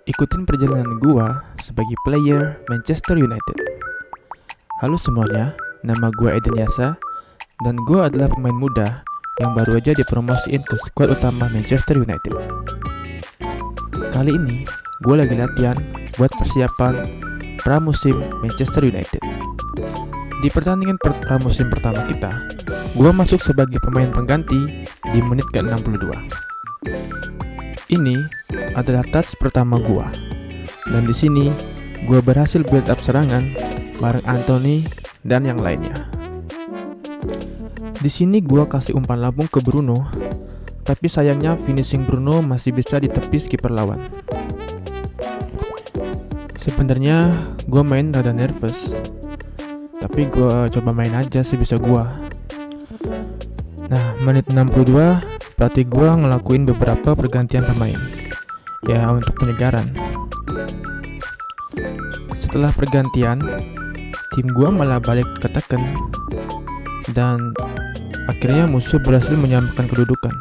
Ikutin perjalanan gua sebagai player Manchester United. Halo semuanya, nama gua Eden Yasa dan gua adalah pemain muda yang baru aja dipromosiin ke skuad utama Manchester United. Kali ini gua lagi latihan buat persiapan pramusim Manchester United. Di pertandingan pramusim pertama kita, gua masuk sebagai pemain pengganti di menit ke-62. Ini adalah touch pertama gua. Dan di sini gua berhasil build up serangan bareng Anthony dan yang lainnya. Di sini gua kasih umpan lambung ke Bruno, tapi sayangnya finishing Bruno masih bisa ditepis kiper lawan. Sebenarnya gua main rada nervous, tapi gua coba main aja sebisa gua. Nah, menit 62 pelatih gua ngelakuin beberapa pergantian pemain, ya untuk penyegaran. Setelah pergantian, tim gua malah balik ke Tekken dan akhirnya musuh berhasil menyamakan kedudukan.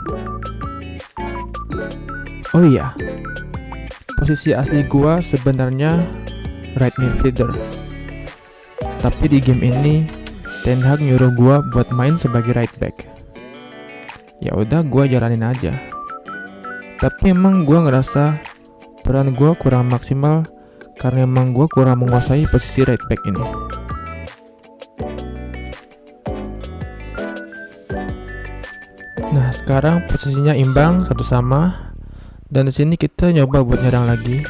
Oh iya, posisi asli gua sebenarnya right midfielder, tapi di game ini Ten Hag nyuruh gua buat main sebagai right back. Ya udah, gua jalanin aja. Tapi emang gua ngerasa peran gua kurang maksimal karena emang gua kurang menguasai posisi right back ini. Nah, sekarang posisinya imbang satu sama, dan di sini kita nyoba buat nyerang lagi.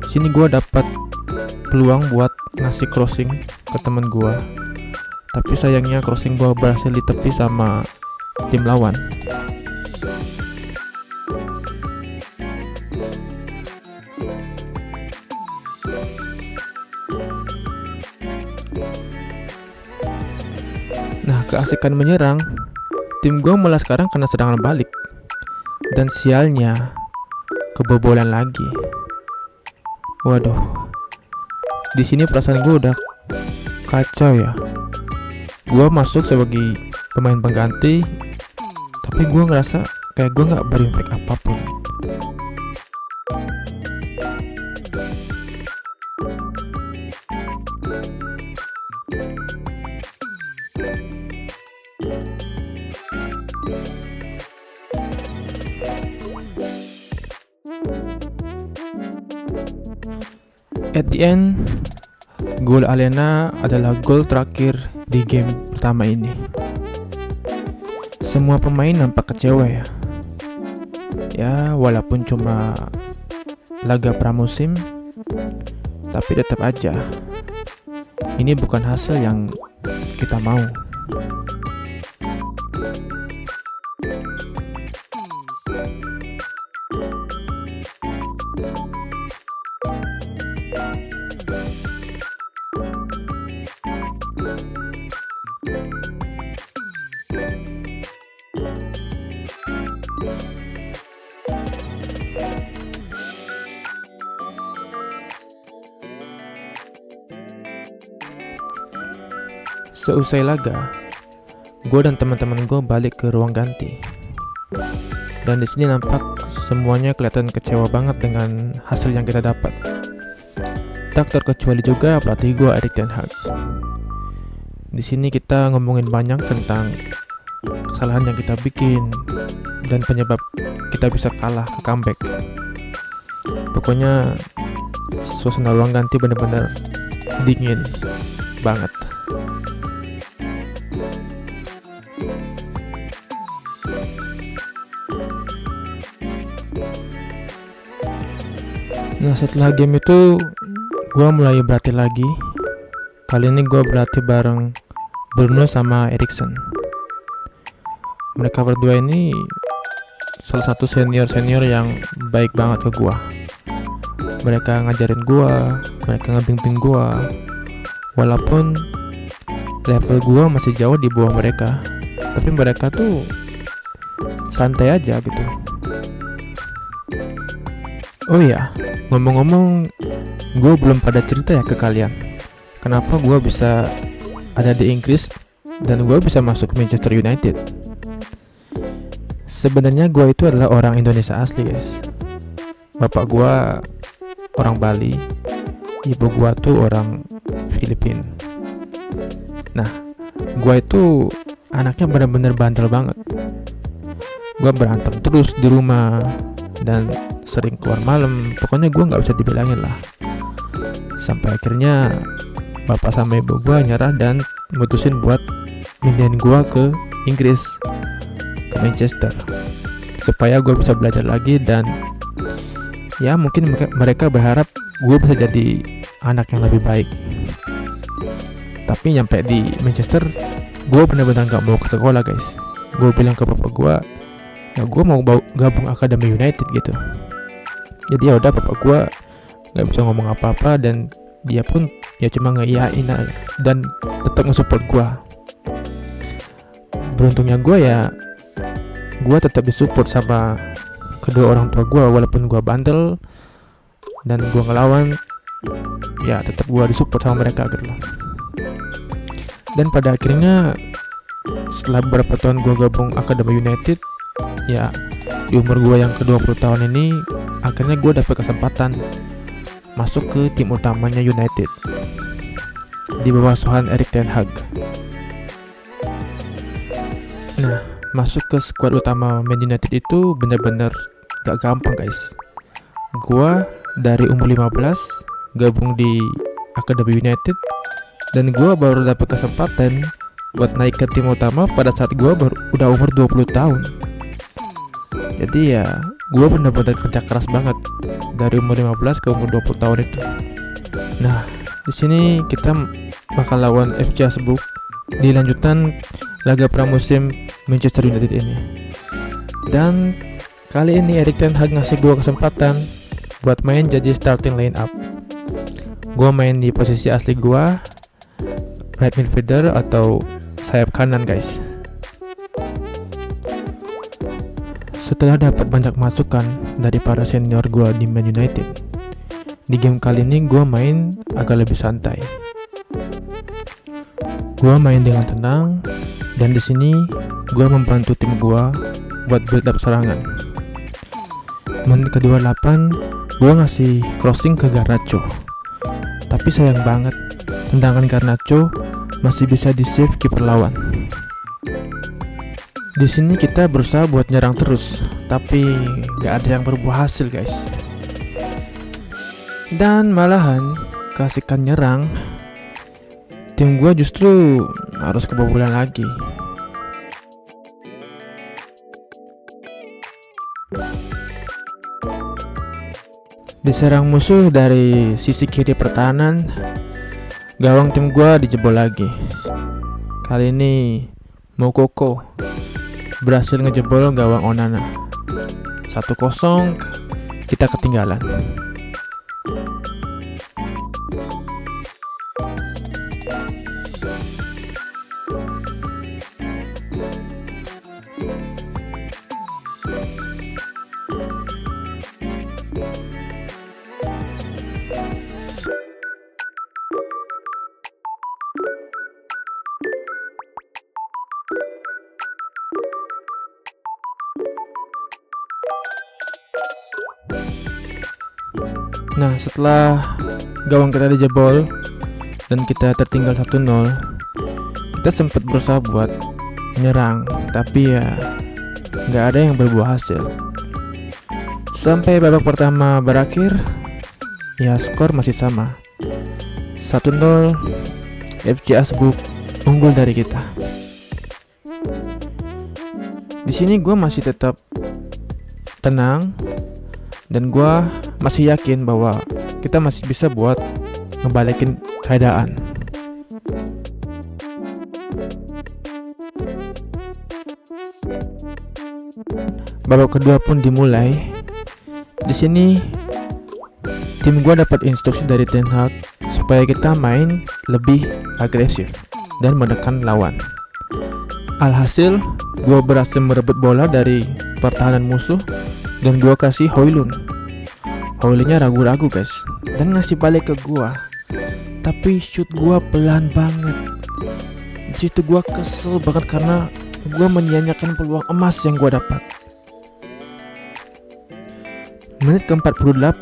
Di sini gua dapat peluang buat ngasih crossing ke temen gua, tapi sayangnya crossing gua berhasil ditepis sama tim lawan. Nah, keasikan menyerang, tim gue malah sekarang kena serangan balik. Dan sialnya, kebobolan lagi. Waduh, di sini perasaan gue udah kacau ya. Gue masuk sebagai pemain pengganti, tapi gue ngerasa kayak gue gak berimpact apapun. At the end, gol Alena adalah gol terakhir di game pertama ini. Semua pemain nampak kecewa ya. Ya, walaupun cuma laga pramusim, tapi tetap aja ini bukan hasil yang kita mau. Seusai laga, gue dan teman-teman gue balik ke ruang ganti. Dan di sini nampak semuanya kelihatan kecewa banget dengan hasil yang kita dapat. Tak terkecuali juga pelatih gue, Erik ten Hag. Di sini kita ngomongin banyak tentang kesalahan yang kita bikin dan penyebab kita bisa kalah ke comeback. Pokoknya suasana ruang ganti benar-benar dingin banget. Nah, setelah game itu gue mulai berlatih lagi. Kali ini gue berlatih bareng Bruno sama Eriksen. Mereka berdua ini salah satu senior-senior yang baik banget ke gue. Mereka ngajarin gue, mereka ngebimbing gue, walaupun level gue masih jauh di bawah mereka, tapi mereka tuh santai aja gitu. Oh iya, ngomong-ngomong, gue belum pada cerita ya ke kalian kenapa gue bisa ada di Inggris dan gue bisa masuk ke Manchester United. Sebenarnya gue itu adalah orang Indonesia asli, guys. Bapak gue orang Bali, ibu gua tuh orang Filipina. Nah, gua itu anaknya benar-benar bandel banget. Gua berantem terus di rumah dan sering keluar malam. Pokoknya gua nggak bisa dibilangin lah. Sampai akhirnya bapak sama ibu gua nyerah dan mutusin buat pindahin gua ke Inggris, ke Manchester, supaya gua bisa belajar lagi. Dan ya mungkin mereka berharap gua bisa jadi anak yang lebih baik. Tapi nyampe di Manchester, gue benar-benar gak mau ke sekolah guys. Gue bilang ke bapak gue, ya gue mau gabung Akademi United gitu. Jadi ya udah, bapak gue gak bisa ngomong apa-apa dan dia pun ya cuma ngeiyain aja dan tetap nge-support gue. Beruntungnya gue ya, gue tetap disupport sama kedua orang tua gue. Walaupun gue bandel dan gue ngelawan, ya tetap gue disupport sama mereka gitu loh. Dan pada akhirnya setelah beberapa tahun gue gabung Akademi United, ya di umur gue yang ke-20 tahun ini, akhirnya gue dapet kesempatan masuk ke tim utamanya United di bawah asuhan Erik ten Hag. Nah, masuk ke skuad utama Man United itu bener-bener gak gampang guys. Gue dari umur 15 gabung di Akademi United, dan gue baru dapat kesempatan buat naik ke tim utama pada saat gue udah umur 20 tahun. Jadi ya gue benar-benar kerja keras banget dari umur 15 ke umur 20 tahun itu. Nah, di sini kita bakal lawan FC Augsburg di lanjutan laga pramusim Manchester United ini. Dan kali ini Erik ten Hag ngasih gue kesempatan buat main jadi starting line up. Gue main di posisi asli gue, right midfielder atau sayap kanan guys. Setelah dapat banyak masukan dari para senior gue di Man United, di game kali ini gue main agak lebih santai. Gue main dengan tenang dan di sini gue membantu tim gue buat build up serangan. Menit ke-28 gue ngasih crossing ke Garnacho, tapi sayang banget tendangan Garnacho masih bisa di-save kiper lawan. Di sini kita berusaha buat nyerang terus, tapi gak ada yang berbuah hasil guys. Dan malahan kasihkan nyerang, tim gua justru harus kebobolan lagi. Diserang musuh dari sisi kiri pertahanan, gawang tim gua dijebol lagi. Kali ini Moukoko berhasil ngejebol gawang Onana. 1-0 kita ketinggalan. Nah, setelah gawang kita dijebol dan kita tertinggal 1-0, kita sempat berusaha buat menyerang, tapi ya nggak ada yang berbuah hasil. Sampai babak pertama berakhir, ya skor masih sama, 1-0 FC Augsburg unggul dari kita. Di sini gue masih tetap tenang dan gue masih yakin bahwa kita masih bisa buat ngebalikin keadaan. Babak kedua pun dimulai. Di sini tim gue dapat instruksi dari Ten Hag supaya kita main lebih agresif dan menekan lawan. Alhasil gue berhasil merebut bola dari pertahanan musuh dan gue kasih Højlund. Højlundnya ragu-ragu guys dan ngasih balik ke gue, tapi shoot gue pelan banget. Di situ gue kesel banget karena gue menyia-nyiakan peluang emas yang gue dapat. Menit ke-48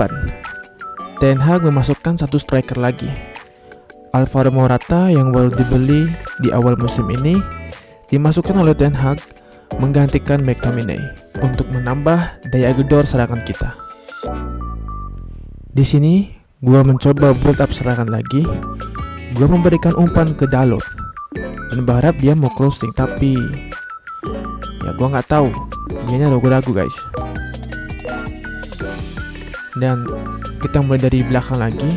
Ten Hag memasukkan satu striker lagi, Alvaro Morata yang baru dibeli di awal musim ini, dimasukkan oleh Ten Hag menggantikan McTominay untuk menambah daya gedor serangan kita. Di sini, gua mencoba build up serangan lagi. Gua memberikan umpan ke Dalot dan berharap dia mau closing, tapi ya gua nggak tahu, dianya ragu-ragu guys. Dan kita mulai dari belakang lagi.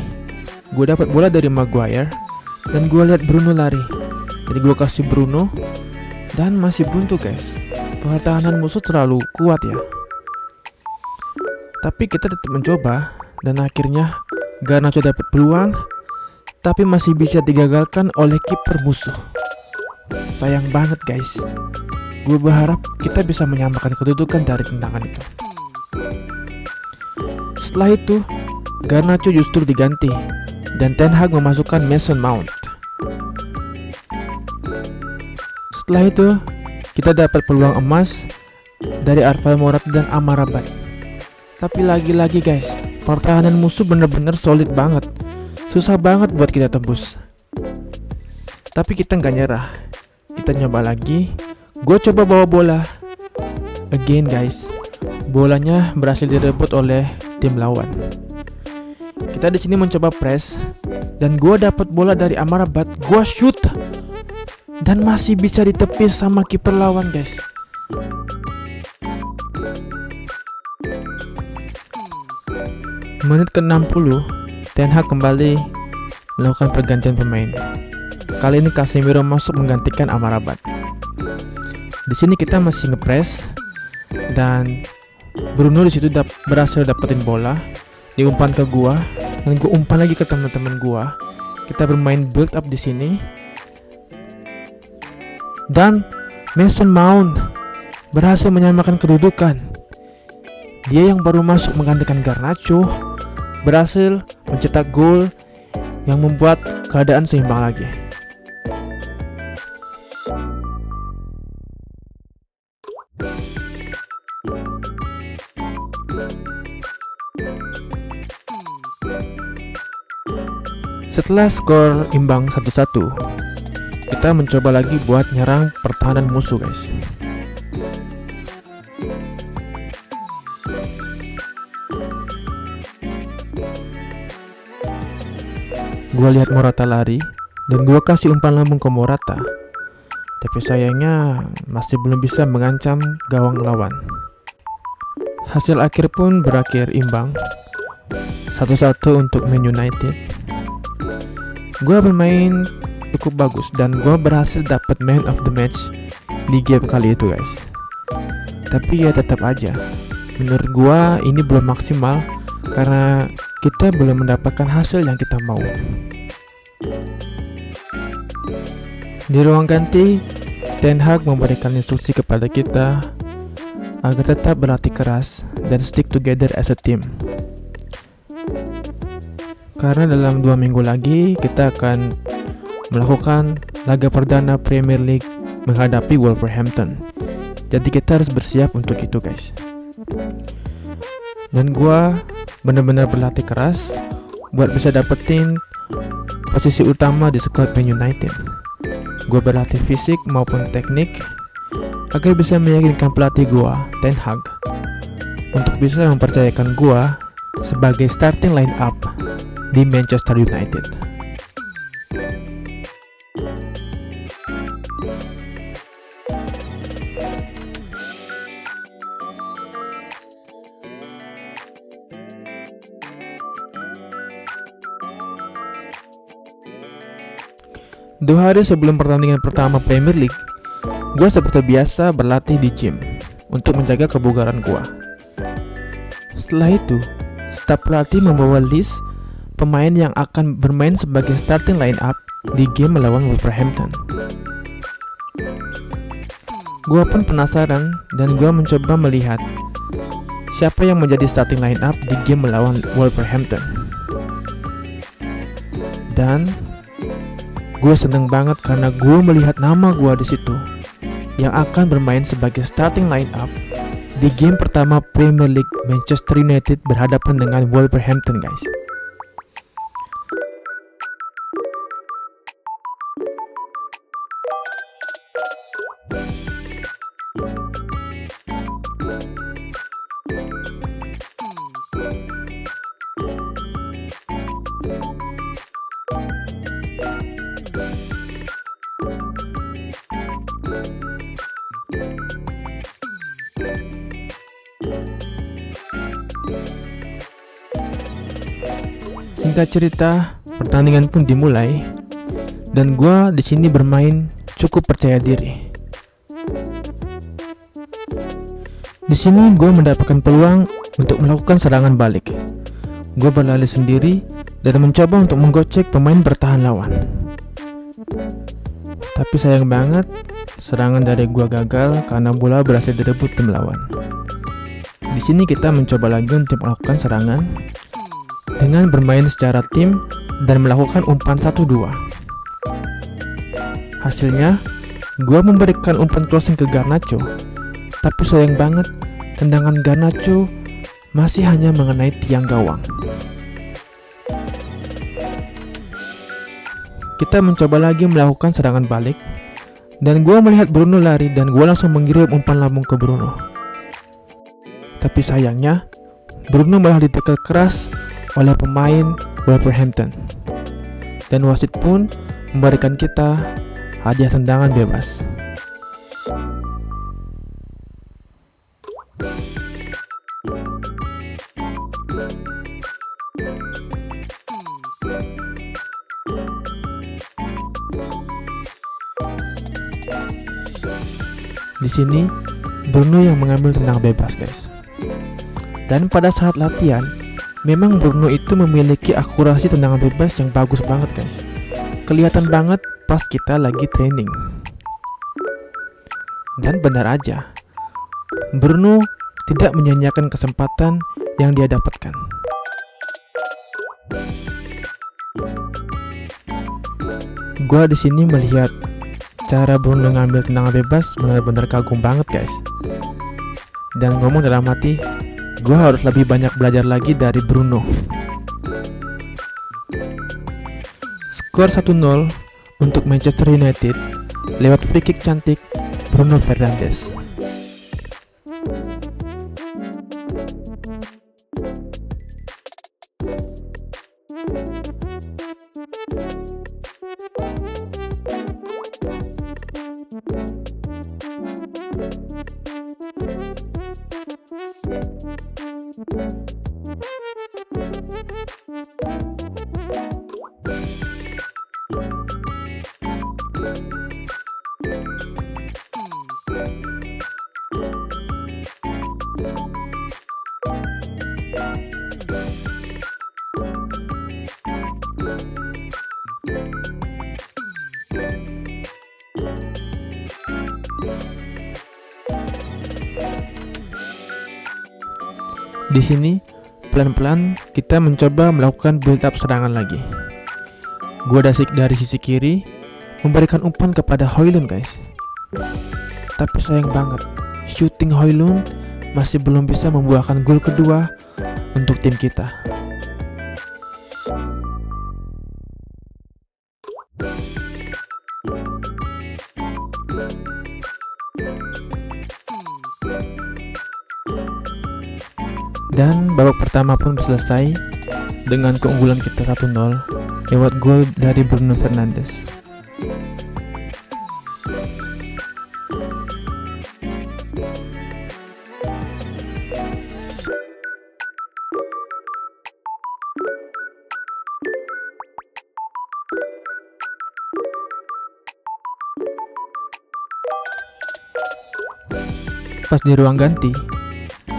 Gua dapat bola dari Maguire dan gua lihat Bruno lari. Jadi gua kasih Bruno dan masih buntu guys. Pertahanan musuh terlalu kuat ya. Tapi kita tetap mencoba dan akhirnya Garnacho dapat peluang, tapi masih bisa digagalkan oleh kiper musuh. Sayang banget guys. Gue berharap kita bisa menyamakan kedudukan dari tendangan itu. Setelah itu, Garnacho justru diganti dan Ten Hag memasukkan Mason Mount. Setelah itu, kita dapat peluang emas dari Alvaro Morata dan Amrabat. Tapi lagi-lagi guys, pertahanan musuh bener-bener solid banget. Susah banget buat kita tembus. Tapi kita nggak nyerah. Kita nyoba lagi. Gue coba bawa bola. Again guys, bolanya berhasil direbut oleh tim lawan. Kita di sini mencoba press dan gue dapat bola dari Amrabat. Gue shoot dan masih bisa ditepis sama kiper lawan guys. Menit ke-60, Ten Hag kembali melakukan pergantian pemain. Kali ini Casemiro masuk menggantikan Amrabat. Di sini kita masih ngepress dan Bruno di situ berhasil dapetin bola, diumpan ke gua dan gua umpan lagi ke teman-teman gua. Kita bermain build up di sini. Dan Mason Mount berhasil menyamakan kedudukan. Dia yang baru masuk menggantikan Garnacho berhasil mencetak gol yang membuat keadaan seimbang lagi. Setelah skor imbang 1-1, kita mencoba lagi buat nyerang pertahanan musuh guys. Gua lihat Morata lari dan gua kasih umpan lambung ke Morata. Tapi sayangnya masih belum bisa mengancam gawang lawan. Hasil akhir pun berakhir imbang 1-1 untuk Man United. Gua bermain cukup bagus dan gua berhasil dapat man of the match di game kali itu guys. Tapi ya tetap aja, menurut gua ini belum maksimal karena kita belum mendapatkan hasil yang kita mau. Di ruang ganti, Ten Hag memberikan instruksi kepada kita agar tetap berlatih keras dan stick together as a team. Karena dalam 2 minggu lagi kita akan melakukan laga perdana Premier League menghadapi Wolverhampton. Jadi kita harus bersiap untuk itu guys. Dan gua benar-benar berlatih keras buat bisa dapetin posisi utama di squad Man United. Gue berlatih fisik maupun teknik agar bisa meyakinkan pelatih gue, Ten Hag, untuk bisa mempercayakan gue sebagai starting line up di Manchester United. Dua hari sebelum pertandingan pertama Premier League, gue seperti biasa berlatih di gym untuk menjaga kebugaran gue. Setelah itu, staf pelatih membawa list pemain yang akan bermain sebagai starting line up di game melawan Wolverhampton. Gue pun penasaran dan gue mencoba melihat siapa yang menjadi starting line up di game melawan Wolverhampton. Dan gue seneng banget karena gue melihat nama gue di situ yang akan bermain sebagai starting line up di game pertama Premier League Manchester United berhadapan dengan Wolverhampton guys. Singkat cerita, pertandingan pun dimulai dan gue di sini bermain cukup percaya diri. Di sini gue mendapatkan peluang untuk melakukan serangan balik. Gue berlari sendiri dan mencoba untuk menggocek pemain bertahan lawan. Tapi sayang banget, serangan dari gue gagal karena bola berhasil direbut tim lawan. Di sini kita mencoba lagi untuk melakukan serangan dengan bermain secara tim dan melakukan umpan 1-2. Hasilnya, gue memberikan umpan crossing ke Garnacho, tapi sayang banget tendangan Garnacho masih hanya mengenai tiang gawang. Kita mencoba lagi melakukan serangan balik, dan gue melihat Bruno lari dan gue langsung mengirim umpan lambung ke Bruno. Tapi sayangnya, Bruno malah ditekel keras oleh pemain Wolverhampton, dan wasit pun memberikan kita hadiah tendangan bebas. Di sini Bruno yang mengambil tendangan bebas, guys. Dan pada saat latihan, memang Bruno itu memiliki akurasi tendangan bebas yang bagus banget, guys. Kelihatan banget pas kita lagi training. Dan benar aja, Bruno tidak menyanyiakan kesempatan yang dia dapatkan. Gua di sini melihat cara Bruno ngambil tendangan bebas benar-benar kagum banget, guys. Dan ngomong dalam hati, gue harus lebih banyak belajar lagi dari Bruno. Skor 1-0 untuk Manchester United lewat free kick cantik Bruno Fernandes. Di sini pelan-pelan kita mencoba melakukan build up serangan lagi. Gua dasik dari sisi kiri, memberikan umpan kepada Højlund, guys. Tapi sayang banget, shooting Højlund masih belum bisa membuahkan gol kedua untuk tim kita. Dan babak pertama pun selesai dengan keunggulan kita 1-0 lewat gol dari Bruno Fernandes. Pas di ruang ganti,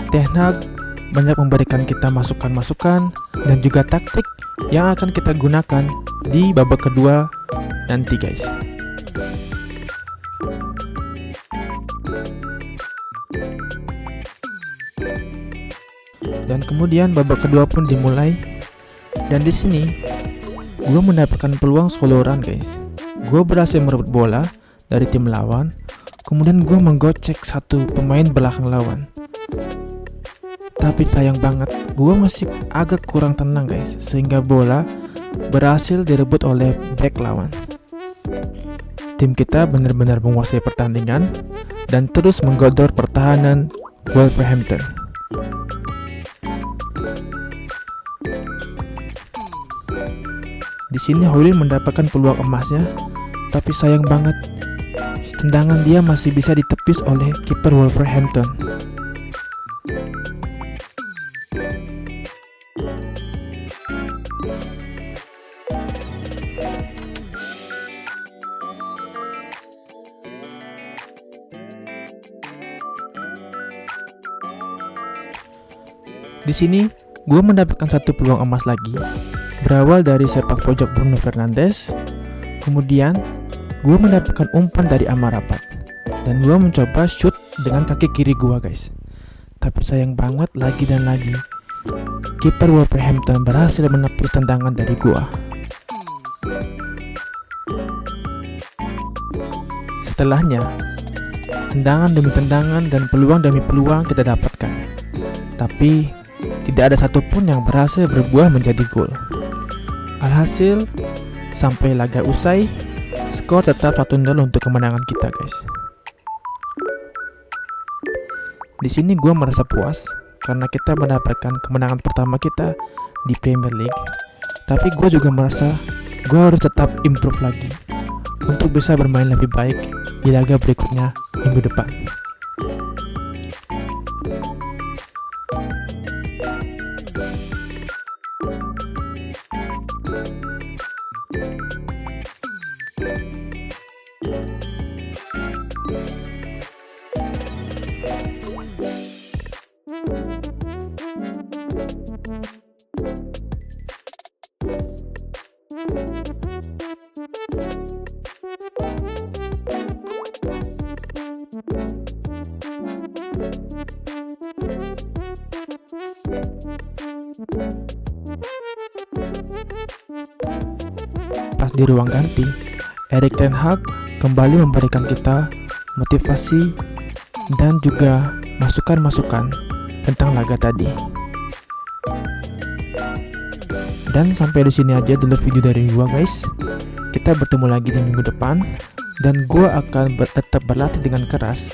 Ten Hag banyak memberikan kita masukan-masukan dan juga taktik yang akan kita gunakan di babak kedua nanti, guys. Dan kemudian babak kedua pun dimulai, dan di sini gue mendapatkan peluang solo run, guys. Gue berhasil merebut bola dari tim lawan, kemudian gue menggocek satu pemain belakang lawan. Tapi sayang banget, gue masih agak kurang tenang, guys, sehingga bola berhasil direbut oleh back lawan. Tim kita benar-benar menguasai pertandingan dan terus menggodor pertahanan Wolverhampton. Di sini Højlund mendapatkan peluang emasnya, tapi sayang banget, tendangan dia masih bisa ditepis oleh kiper Wolverhampton. Di sini, gue mendapatkan satu peluang emas lagi, berawal dari sepak pojok Bruno Fernandes. Kemudian, gue mendapatkan umpan dari Amrabat, dan gue mencoba shoot dengan kaki kiri gue, guys. Tapi sayang banget, lagi dan lagi kiper Wolverhampton berhasil menepis tendangan dari gue. Setelahnya, tendangan demi tendangan dan peluang demi peluang kita dapatkan, tapi tidak ada satupun yang berhasil berbuah menjadi gol. Alhasil, sampai laga usai, skor tetap 1-0 untuk kemenangan kita, guys. Di sini gue merasa puas karena kita mendapatkan kemenangan pertama kita di Premier League. Tapi gue juga merasa gue harus tetap improve lagi untuk bisa bermain lebih baik di laga berikutnya minggu depan. Pas di ruang ganti, Erik ten Hag kembali memberikan kita motivasi dan juga masukan-masukan tentang laga tadi. Dan sampai di sini aja dulu video dari gua, guys. Kita bertemu lagi di minggu depan, dan gua akan tetap berlatih dengan keras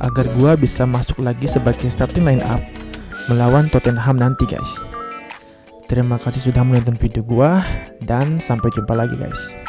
agar gua bisa masuk lagi sebagai starting line up melawan Tottenham nanti, guys. Terima kasih sudah menonton video gua, dan sampai jumpa lagi, guys.